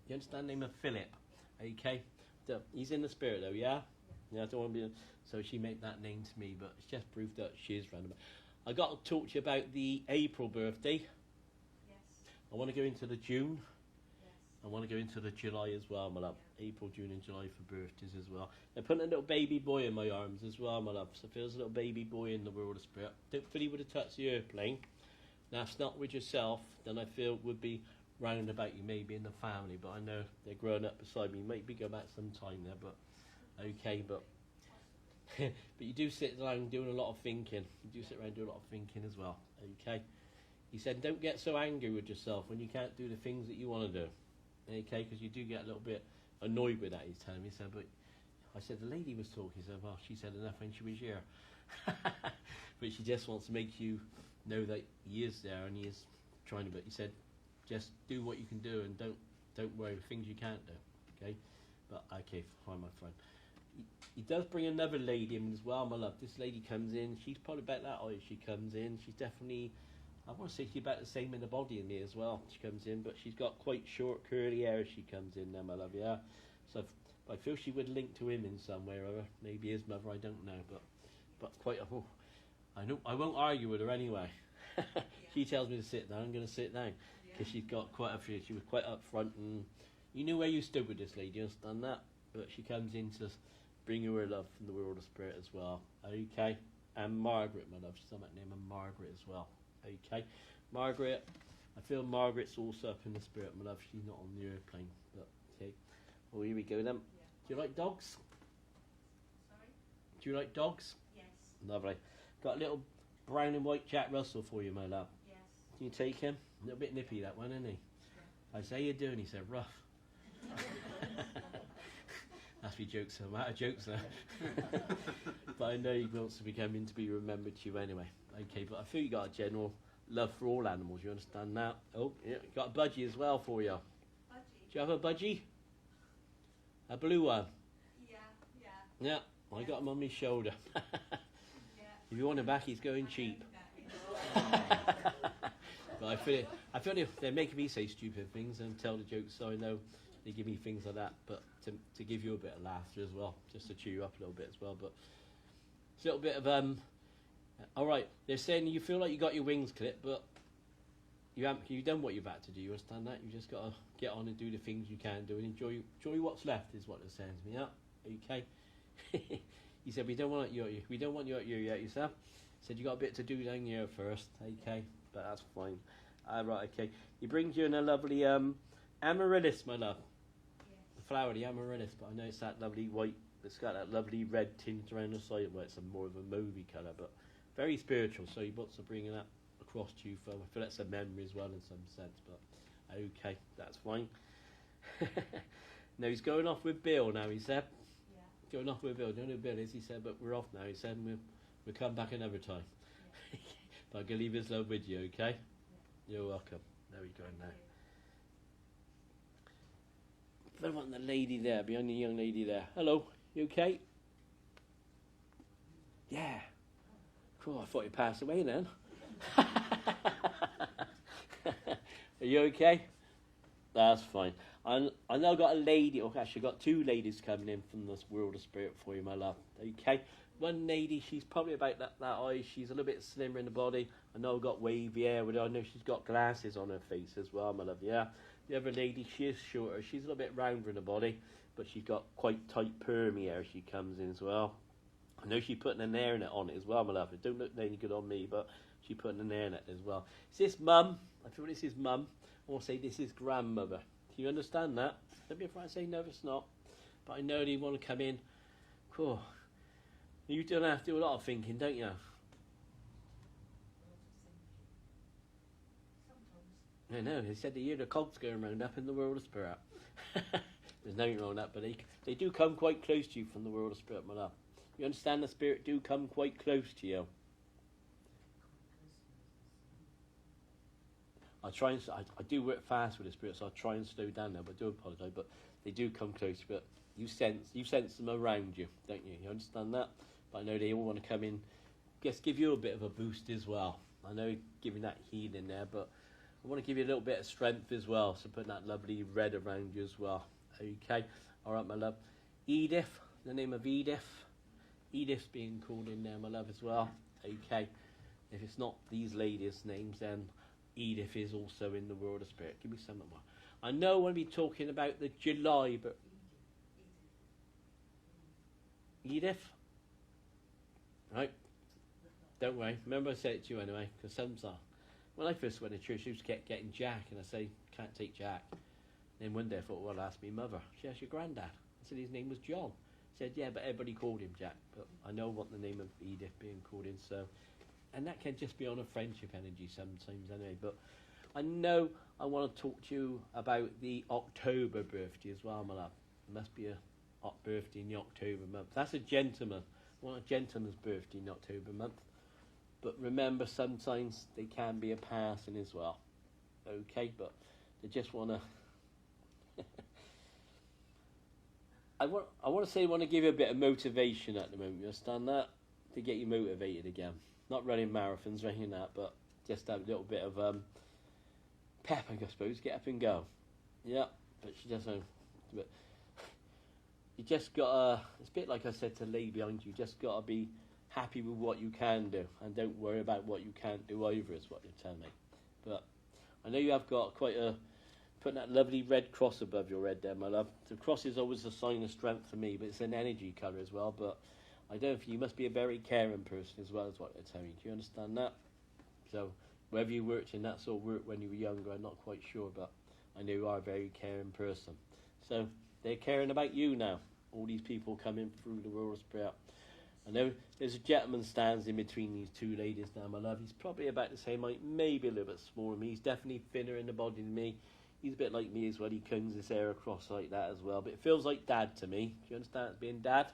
You understand the name of Philip, okay? He's in the spirit, though, yeah? Yeah, I don't want to be... So she made that name to me, but it's just proof that she is random. I got to talk to you about the April birthday. Yes. I want to go into the June. Yes. I want to go into the July as well, my love. April, June and July for birthdays as well. They're putting a little baby boy in my arms as well, my love. So feels a little baby boy in the world of spirit. Don't feel he would have touched the airplane. Now, if it's not with yourself, then I feel it would be round about you, maybe in the family. But I know they're growing up beside me. Maybe go back some time there, but okay, but... but you do sit around doing a lot of thinking. You do sit around doing a lot of thinking as well. Okay. He said, don't get so angry with yourself when you can't do the things that you want to do. Okay, because you do get a little bit annoyed with that. He's telling me. He said, but I said the lady was talking. He said, well, she said enough when she was here. But she just wants to make you know that he is there and he is trying to. But he said, just do what you can do and don't worry about things you can't do. Okay. But okay, fine, my friend. He does bring another lady in as well, my love. This lady comes in. She's probably about that age. She comes in. She's definitely, I want to say she's about the same in the body in me as well. She comes in, but she's got quite short, curly hair as she comes in now, my love, yeah. So I feel she would link to him in some way or other. Maybe his mother, I don't know. But quite a, I won't argue with her anyway. She tells me to sit down. I'm going to sit down. Because she's got quite a few. She was quite upfront and you knew where you stood with this lady, you understand that? But she comes in to bring you her love from the world of spirit as well. Okay? And Margaret, my love. She's on that name of Margaret as well. Okay? Margaret, I feel Margaret's also up in the spirit, my love. She's not on the airplane. But, okay. Well, here we go then. Yeah. Do you like dogs? Sorry? Do you like dogs? Yes. Lovely. Got a little brown and white Jack Russell for you, my love. Yes. Can you take him? A little bit nippy, that one, isn't he? I say, how you doing? He said, rough. That's me jokes. I'm out of jokes now. But I know he wants to be coming to be remembered to you anyway. Okay, but I feel you got a general love for all animals. You understand that? Oh, yeah, got a budgie as well for you. Budgie. Do you have a budgie? A blue one? Yeah, yeah, Yeah, I got him on my shoulder. yeah. If you want him back, he's going cheap. But I feel they're making me say stupid things and tell the jokes, so I know they give me things like that. But to give you a bit of laughter as well, just to cheer you up a little bit as well. But it's a little bit of all right, they're saying you feel like you got your wings clipped, but you've done what you've had to do. You understand that? You just got to get on and do the things you can do and enjoy what's left. Is what they're saying to me. Yeah, okay. He said we don't want you at you yet. You said. Said you got a bit to do down here first. Okay, but that's fine. Right, okay. He brings you in a lovely amaryllis, my love. Yes. The flower, the amaryllis, but I know it's that lovely white. It's got that lovely red tint around the side. Well, it's more of a mauvey colour, but very spiritual. So he wants to bring that across to you. I feel that's a memory as well in some sense. But okay, that's fine. No, he's going off with Bill now. He said. Yeah. Going off with Bill. Don't know who Bill is. He said, but we're off now. He said we'll come back another time. Yeah. But I'm gonna leave his love with you. Okay. You're welcome. There we go now. I want the lady there, behind the young lady there. Hello, you okay? Yeah. Cool, I thought you passed away then. Are you okay? That's fine. I now got a lady, or actually got two ladies coming in from this world of spirit for you, my love. Okay? One lady, she's probably about that eye. She's a little bit slimmer in the body. I know I've got wavy hair with her. I know she's got glasses on her face as well, my love. Yeah. The other lady, she is shorter. She's a little bit rounder in the body, but she's got quite tight permy hair. She comes in as well. I know she's putting an hairnet on it as well, my love. It don't look any good on me, but she's putting an hairnet as well. Is this mum? I feel this is mum. I want to say this is grandmother. Do you understand that? Don't be afraid to say no, it's not. But I know they want to come in. Cool. You don't have to do a lot of thinking, don't you? I know, they said they hear the cogs going round up in the world of spirit. There's nothing wrong with that, but they do come quite close to you from the world of spirit, my love. You understand the spirit do come quite close to you. I do work fast with the spirit, so I'll try and slow down now, but I do apologise, but they do come close, but you sense them around you, don't you? You understand that? But I know they all want to come in, just give you a bit of a boost as well. I know giving that healing there, but I want to give you a little bit of strength as well, so putting that lovely red around you as well. Okay, all right, my love. Edith, the name of Edith. Edith's being called in there, my love, as well. Okay, if it's not these ladies' names, then Edith is also in the world of spirit. Give me some more. I know we'll be talking about the July, but Edith, right? Don't worry. Remember I said it to you anyway, because some are. When I first went to church, she used to kept getting Jack, and I say, can't take Jack. Then one day I thought, well, I'll ask me mother. She asked your granddad. I said his name was John. I said, yeah, but everybody called him Jack. But I know what the name of Edith being called in, so. And that can just be on a friendship energy sometimes anyway. But I know I want to talk to you about the October birthday as well, my love. There must be a birthday in the October month. That's a gentleman. I want a gentleman's birthday in the October month. But remember, sometimes they can be a passing as well. Okay, but they just want to... I want to say I want to give you a bit of motivation at the moment. You understand that? To get you motivated again. Not running marathons or anything like that, but just have a little bit of pep, I suppose. Get up and go. Yeah, but she doesn't... But you just got to... It's a bit like I said to lay behind you. You just got to be happy with what you can do, and don't worry about what you can't do either, is what you're telling me. But I know you have got quite a... Putting that lovely red cross above your head there, my love. The cross is always a sign of strength for me, but it's an energy colour as well. But I don't know if you must be a very caring person as well, as what they're telling me. Do you understand that? So whether you worked in that sort of work when you were younger, I'm not quite sure, but I know you are a very caring person. So they're caring about you now. All these people coming through the world of spirit. I know there's a gentleman stands in between these two ladies now, my love. He's probably about the same height, maybe a little bit smaller than me. He's definitely thinner in the body than me. He's a bit like me as well. He combs his hair across like that as well. But it feels like Dad to me. Do you understand it being Dad?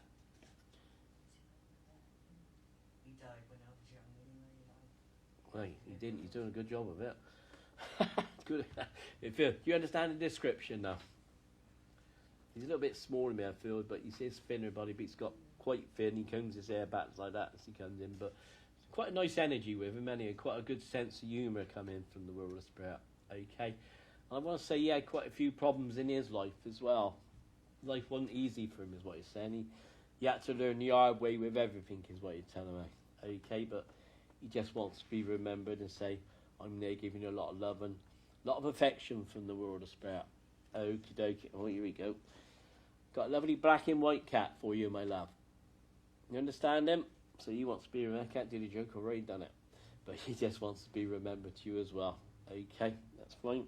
He died when I was young anyway, Right, he didn't. He's doing a good job of it. Good. Do you understand the description now? He's a little bit smaller than me, I feel, but you see his thinner body, but he's got quite thin. He combs his hair back like that as he comes in, but quite a nice energy with him, anyway. Quite a good sense of humour coming from the world of spirit. Okay. I want to say he had quite a few problems in his life as well. Life wasn't easy for him, is what he's saying. He had to learn the hard way with everything, is what he's telling me. Okay, but he just wants to be remembered and say, I'm there giving you a lot of love and a lot of affection from the world of spirit. Okie dokie. Oh, here we go. Got a lovely black and white cat for you, my love. You understand him? So he wants to be remembered. I can't do the joke, I've already done it. But he just wants to be remembered to you as well. Okay, that's fine.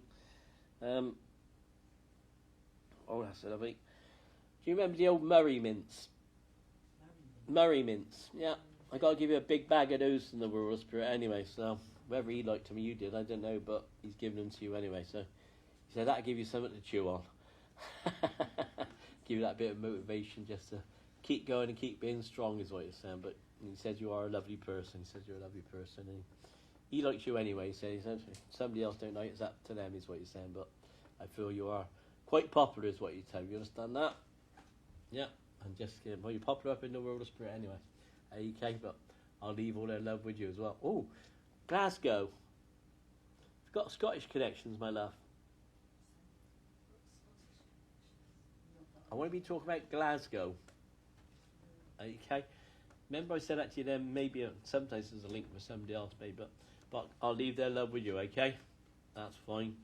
Oh, that's lovely. Do you remember the old Murray mints? Murray mints, yeah. I got to give you a big bag of those in the world of spirit anyway, so whether he liked them or you did, I don't know, but he's given them to you anyway, so he said that'll give you something to chew on. Give you that bit of motivation just to keep going and keep being strong is what he's saying, but he said you are a lovely person, he said you're a lovely person, and he likes you anyway, he said somebody else don't like it, it's up to them is what he's saying, but I feel you are quite popular is what you tell me, you understand that? Yeah, and just, well, you're popular up in the world of spirit anyway. Okay, but I'll leave all their love with you as well. Oh, Glasgow. You've got Scottish connections, my love. I want to be talking about Glasgow. Okay. Remember I said that to you then, maybe sometimes there's a link for somebody else, maybe, but I'll leave their love with you, okay? That's fine.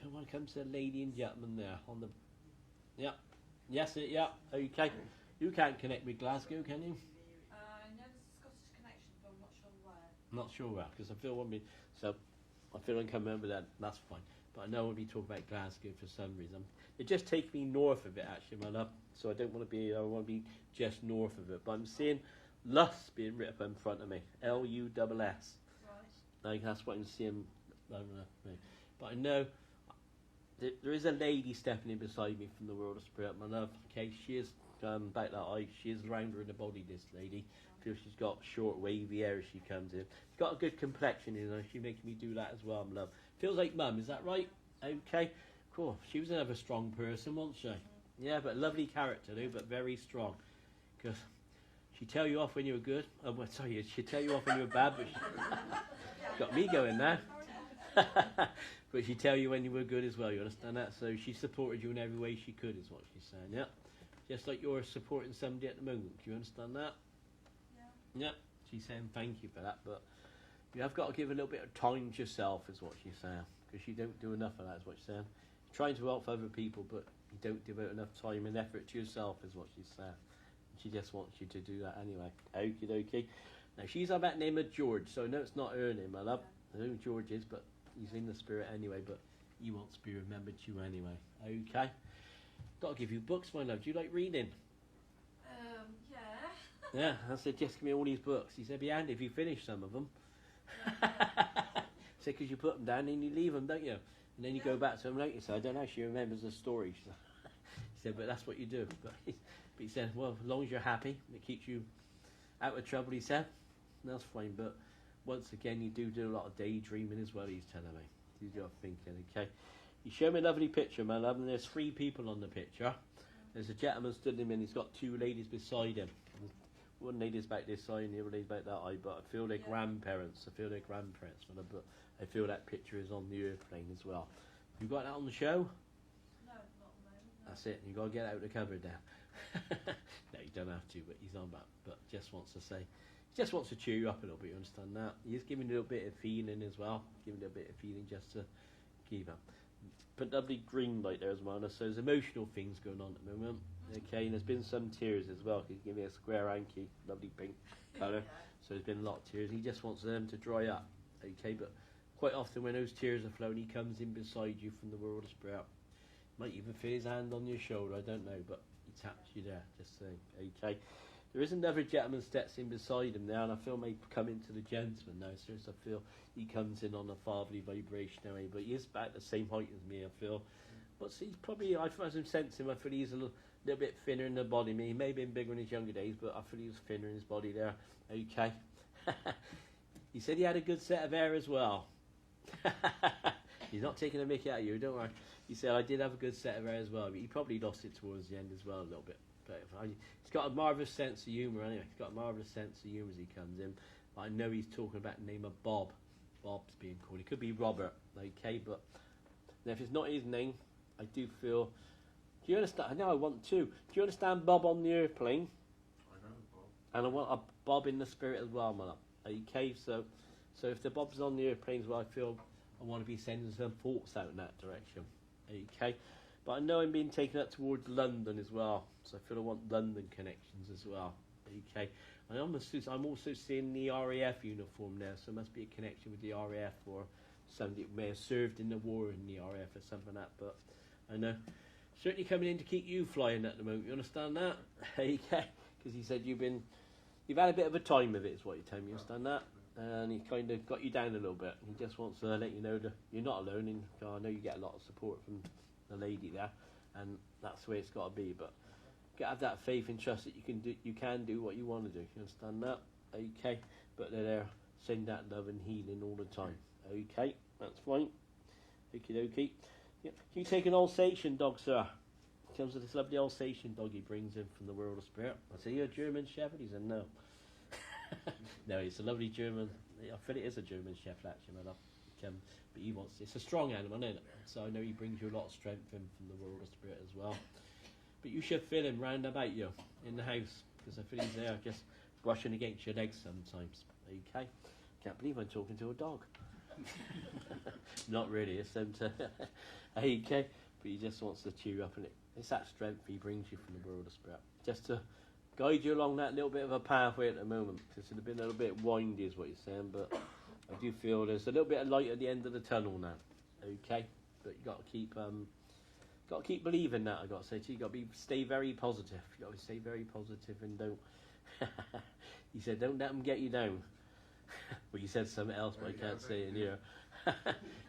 I want to come to the lady and gentleman there on the... Yeah. Yes, yeah, okay. You can't connect with Glasgow, can you? I know there's a Scottish connection, but I'm not sure where. Not sure where, because I feel one be so. I feel I can remember that. That's fine. But I know I'll be talking about Glasgow for some reason. It just takes me north of it, actually, my love. So I don't want to be. I want to be just north of it. But I'm seeing Luss being written up in front of me. Luss. Right. Like that's what I'm seeing. But I know. There is a lady stepping in beside me from the world of spirit, my love. Okay, she is about that eye. She is rounder in the body, this lady. Feels she's got short, wavy hair as she comes in. She's got a good complexion, you know. She makes me do that as well, my love. Feels like Mum, is that right? Okay, cool. She was another strong person, wasn't she? Yeah, but lovely character, though, but very strong. Because she'd tell you off when you were good. Oh, well, sorry, she'd tell you off when you were bad, but she got me going now. But she'd tell you when you were good as well, you understand that? So she supported you in every way she could, is what she's saying, yeah? Just like you're supporting somebody at the moment, do you understand that? Yeah. Yeah, she's saying thank you for that, but you have got to give a little bit of time to yourself, is what she's saying, because you don't do enough of that, is what she's saying. You're trying to help other people, but you don't devote enough time and effort to yourself, is what she's saying. And she just wants you to do that anyway. Okie dokie. Now, she's on that name of George, so I know it's not her name, my love. I know who George is, but he's in the spirit anyway, but he wants to be remembered to you anyway. Okay? Got to give you books, my love. Do you like reading? Yeah. Yeah, I said, just give me all these books. He said, be handy if you finish some of them. Said, because you put them down and you leave them, don't you? And then you go back to them later. So I don't know, she remembers the story. He said, but that's what you do. But he said, well, as long as you're happy, it keeps you out of trouble, he said. That's fine, but once again, you do a lot of daydreaming as well, he's telling me. He's got thinking, okay. He showed me a lovely picture, my love, and there's 3 people on the picture. There's a gentleman stood him and he's got 2 ladies beside him. One lady's about this side and the other lady's about that eye, but I feel they're grandparents. My love, but I feel that picture is on the airplane as well. You got that on the show? No, not at the moment. No. That's it. You got to get out of the cupboard now. No, you don't have to, but he's on that. But just wants to say, he just wants to cheer you up a little bit. You understand that? He's giving you a little bit of feeling as well. Giving you a bit of feeling just to keep up. Put lovely green light there as well. So there's emotional things going on at the moment. Okay, and there's been some tears as well. He's giving me a square hanky, lovely pink colour. So there's been a lot of tears. He just wants them to dry up. Okay, but quite often when those tears are flowing, he comes in beside you from the world of spirit. Might even feel his hand on your shoulder, I don't know, but he taps you there, just saying. Okay. There is another gentleman steps in beside him now, and I feel may come into the gentleman now, so I feel he comes in on a fatherly vibration now, but he is about the same height as me, I feel. But he's probably, I can sense him, I feel he's a little bit thinner in the body. He may have been bigger in his younger days, but I feel he was thinner in his body there. Okay. He said he had a good set of hair as well. He's not taking a mickey out of you, don't worry. He said I did have a good set of hair as well, but he probably lost it towards the end as well a little bit. But he's got a marvellous sense of humour anyway. He's got a marvellous sense of humour as he comes in. But I know he's talking about the name of Bob. Bob's being called. It could be Robert, okay? But now if it's not his name, I do feel... Do you understand? I know I want to. Do you understand Bob on the airplane? I know Bob. And I want a Bob in the spirit as well, man. Okay, so if the Bob's on the airplane as well, I feel I want to be sending some thoughts out in that direction. Okay, but I know I'm being taken up towards London as well, so I feel I want London connections as well. Okay, and I'm also seeing the RAF uniform there, so there must be a connection with the RAF or somebody that may have served in the war in the RAF or something like that. But I know certainly coming in to keep you flying at the moment. You understand that? Okay, because he said you've had a bit of a time of it, is what you tell me. You understand that? And he kind of got you down a little bit. He just wants to let you know that you're not alone. And I know you get a lot of support from the lady there, and that's the way it's got to be. But you got to have that faith and trust that you can do what you want to do. You understand that? Okay. But they're there, send that love and healing all the time. Okay, that's fine. Okie dokie. Yeah. Can you take an Alsatian dog, sir? He comes with this lovely Alsatian dog he brings in from the world of spirit. I said, "You're a German Shepherd?" He said, "No." No, it's a lovely German. I feel it is a German Shepherd actually, my love. But he wants. It's a strong animal, isn't it? So I know he brings you a lot of strength in from the world of spirit as well. But you should feel him round about you in the house, because I feel he's there just brushing against your legs sometimes. Okay, can't believe I'm talking to a dog. Not really. It's them to. Okay, but he just wants to cheer you up, and it's that strength he brings you from the world of spirit, just to guide you along that little bit of a pathway at the moment. It's a little bit windy is what you're saying, but I do feel there's a little bit of light at the end of the tunnel now. Okay, but you got to keep believing that. I got to say to you, got to stay very positive. You got to stay very positive and don't. He said, "Don't let them get you down." Well, he said something else, but I can't say it in here.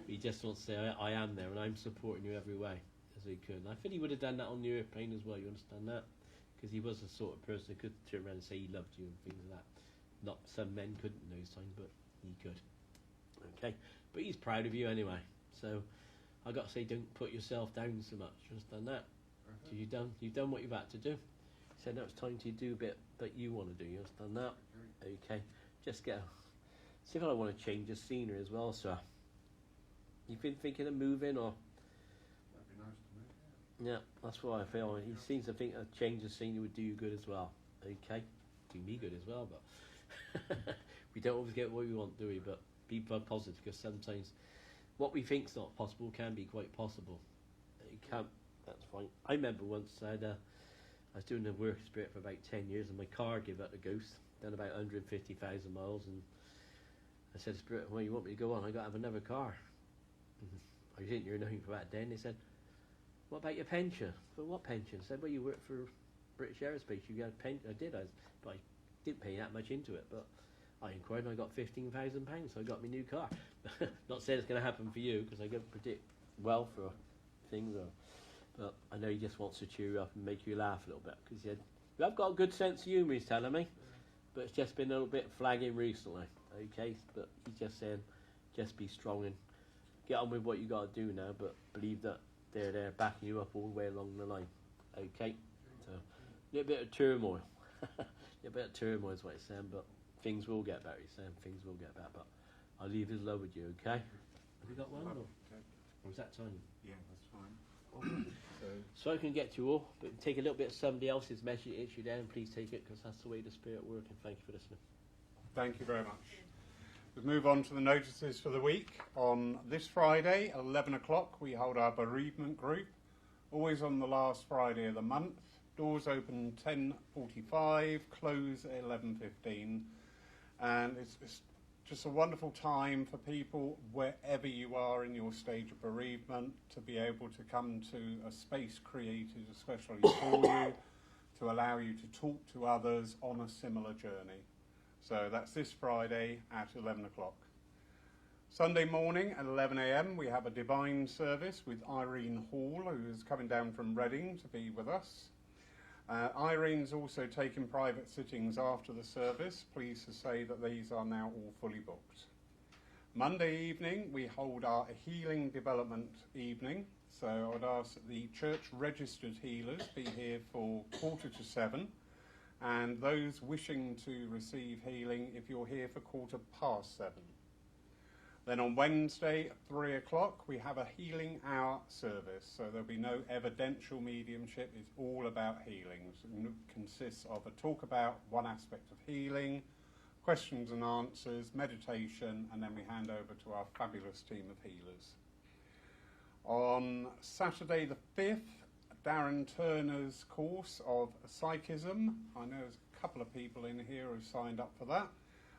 He just wants to say, I am there and I'm supporting you every way as he could. And I think he would have done that on the airplane as well. You understand that? Because he was the sort of person who could turn around and say he loved you and things like that. Not some men couldn't in those times, but he could. Okay, but he's proud of you anyway. So I got to say, don't put yourself down so much. You understand that? So you've done what you've had to do. He said now it's time to do a bit that you want to do. You understand that? Okay, just see if I want to change the scenery as well, sir. You've been thinking of moving, or? That'd be nice to me. Yeah, that's what I feel. He seems to think a change of scenery would do you good as well. Okay, do me good as well, but we don't always get what we want, do we? But be positive, because sometimes what we think's not possible can be quite possible. You can't. That's fine. I remember once I was doing the work spirit for about 10 years, and my car gave up the ghost. Done about 150,000 miles, and I said, "Spirit, where you want me to go on? I got to have another car." I didn't hear nothing for that then. They said, "What about your pension?" "For what pension?" I said, "Well, you work for British Aerospace. You got a pension." I did, but I didn't pay that much into it. But I inquired, and I got £15,000, so I got my new car. Not saying it's going to happen for you, because I don't predict well for things. But I know he just wants to cheer you up and make you laugh a little bit, because he said, "You have got a good sense of humour," he's telling me. But it's just been a little bit flagging recently. Okay, but he's just saying, just be strong and get on with what you got to do now, but believe that they're there backing you up all the way along the line. Okay, so a little bit of turmoil. A little bit of turmoil is what he's saying, but things will get better. He's saying things will get better, but I'll leave his love with you, okay? Have you got one, or was that time? Yeah, that's fine. So I can get to you all, but take a little bit of somebody else's message issue down, and please take it, because that's the way the spirit works, and thank you for listening. Thank you very much. We move on to the notices for the week. On this Friday, 11 o'clock, we hold our bereavement group, always on the last Friday of the month. Doors open 10:45, close at 11:15, and it's just a wonderful time for people, wherever you are in your stage of bereavement, to be able to come to a space created especially for you, to allow you to talk to others on a similar journey. So that's this Friday at 11 o'clock. Sunday morning at 11 a.m. we have a divine service with Irene Hall, who is coming down from Reading to be with us. Irene's also taken private sittings after the service. Pleased to say that these are now all fully booked. Monday evening we hold our healing development evening. So I would ask that the church registered healers be here for 6:45, and those wishing to receive healing, if you're here for 7:15. Then on Wednesday at 3 o'clock we have a healing hour service. So there'll be no evidential mediumship. It's all about healing. It consists of a talk about one aspect of healing, questions and answers, meditation, and then we hand over to our fabulous team of healers. On Saturday the 5th, Darren Turner's course of Psychism. I know there's a couple of people in here who signed up for that.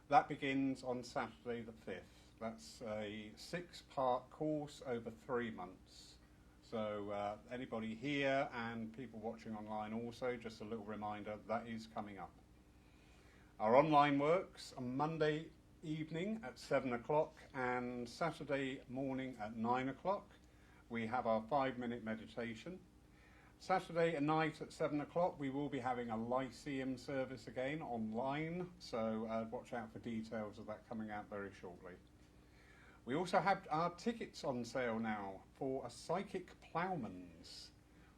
That begins on Saturday the 5th. That's a 6-part course over 3 months. So anybody here and people watching online also, just a little reminder, that is coming up. Our online works on Monday evening at 7 o'clock and Saturday morning at 9 o'clock. We have our 5-minute meditation. Saturday night at 7 o'clock we will be having a Lyceum service again online, so watch out for details of that coming out very shortly. We also have our tickets on sale now for a Psychic Ploughman's.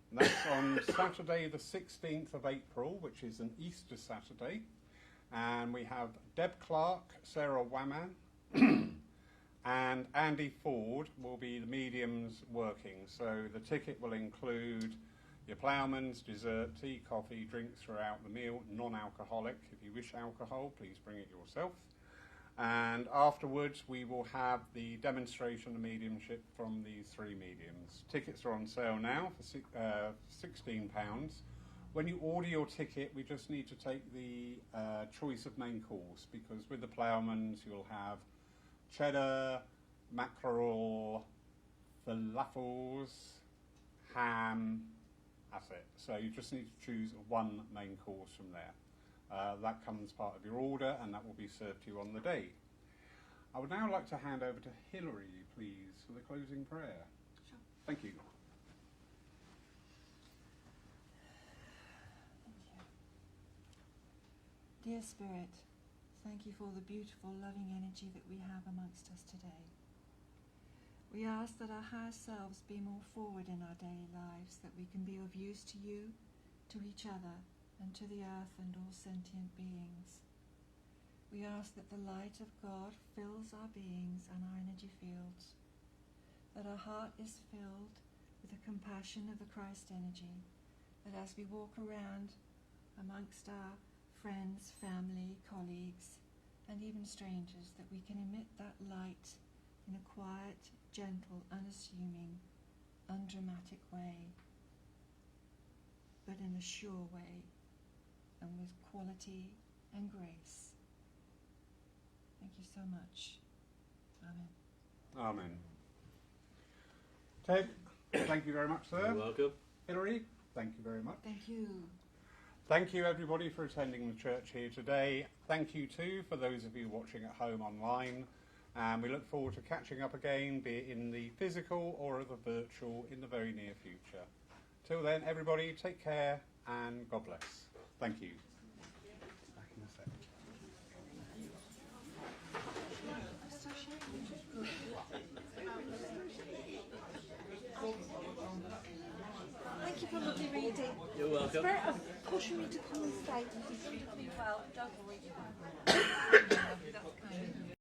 And that's on Saturday the 16th of April, which is an Easter Saturday. And we have Deb Clark, Sarah Wamman, and Andy Ford will be the mediums working. So the ticket will include your ploughman's, dessert, tea, coffee, drinks throughout the meal, non-alcoholic. If you wish alcohol, please bring it yourself. And afterwards we will have the demonstration of mediumship from these 3 mediums. Tickets are on sale now for £16. When you order your ticket, we just need to take the choice of main course, because with the ploughmans you'll have cheddar, mackerel, falafels, ham, that's it. So you just need to choose one main course from there. That comes part of your order and that will be served to you on the day. I would now like to hand over to Hilary, please, for the closing prayer. Sure. Thank you. Dear Spirit, thank you for the beautiful, loving energy that we have amongst us today. We ask that our higher selves be more forward in our daily lives, that we can be of use to you, to each other, and to the earth and all sentient beings. We ask that the light of God fills our beings and our energy fields, that our heart is filled with the compassion of the Christ energy, that as we walk around amongst our friends, family, colleagues, and even strangers, that we can emit that light in a quiet, gentle, unassuming, undramatic way, but in a sure way, and with quality and grace. Thank you so much. Amen. Amen. Ted, thank you very much, sir. You're welcome. Hilary, thank you very much. Thank you. Thank you everybody for attending the church here today. Thank you too for those of you watching at home online. And we look forward to catching up again, be it in the physical or the virtual, in the very near future. Till then, everybody, take care and God bless. Thank you. Back in a sec. Thank you for lovely reading. You're welcome. Spirit of pushing me to come and stay. Well, don't worry. That's kind of